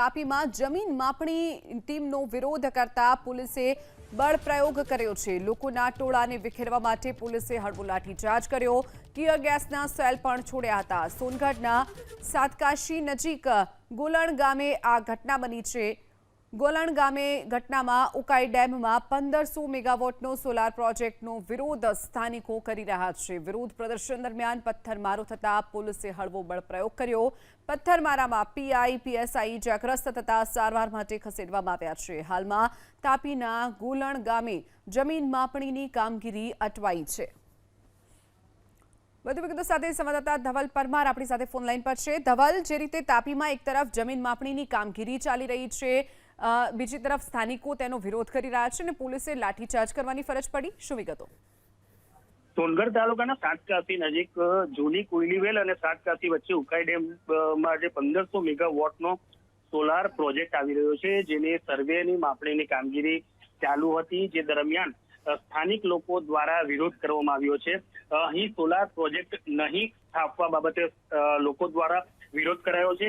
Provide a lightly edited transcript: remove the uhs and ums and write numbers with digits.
તાપીમાં જમીન માપણી ટીમનો વિરોધ કરતા પોલીસે બળ પ્રયોગ કર્યો છે। લોકોના ટોળાને વિખેરવા માટે પોલીસે હળવો લાઠીચાર્જ કર્યો। ટીયર ગેસના સેલ પણ છોડ્યા હતા। સોનગઢના સાતકાશી નજીક ગોલણ ગામે આ ઘટના બની છે। ગોલણ ગામે ઘટનામાં ઉકાઈ ડેમમાં 1500 મેગાવોટનો સોલાર પ્રોજેક્ટનો વિરોધ સ્થાનિકો કરી રહ્યા છે। વિરોધ પ્રદર્શન દરમિયાન પથ્થરમારો થતા પોલીસે હળવો બળ પ્રયોગ કર્યો। પથ્થરમારામાં પીઆઈ પીએસઆઈ ઇજાગ્રસ્ત થતા સારવાર માટે ખસેડવામાં આવ્યા છે। હાલમાં તાપીના ગોલણ ગામે જમીન માપણીની કામગીરી અટવાઈ છે। વધુ વિગતો સાથે સંવાદદાતા ધવલ પરમાર આપણી સાથે ફોન લાઈન પર છે। ધવલ, જે રીતે તાપીમાં એક તરફ જમીન માપણીની કામગીરી ચાલી રહી છે, બીજી તરફ સ્થાનિકો તેનો વિરોધ કરી રહ્યા છે અને પોલીસે લાઠીચાર્જ કરવાની ફરજ પડી, શું વિગતો? સોનગઢ તાલુકાના સાતકાશી નજીક જૂની કોયલીવેલ અને સાતકાશી વચ્ચે ઉકાઈ ડેમમાં જે 1500 મેગાવોટનો સોલાર પ્રોજેક્ટ આવી રહ્યો છે, જેની સર્વેની માપણીની કામગીરી ચાલુ હતી, જે દરમિયાન સ્થાનિક લોકો દ્વારા વિરોધ કરવામાં આવ્યો છે। અહીં સોલાર પ્રોજેક્ટ નહીં સ્થાપવા બાબતે લોકો દ્વારા વિરોધ કરાયો છે।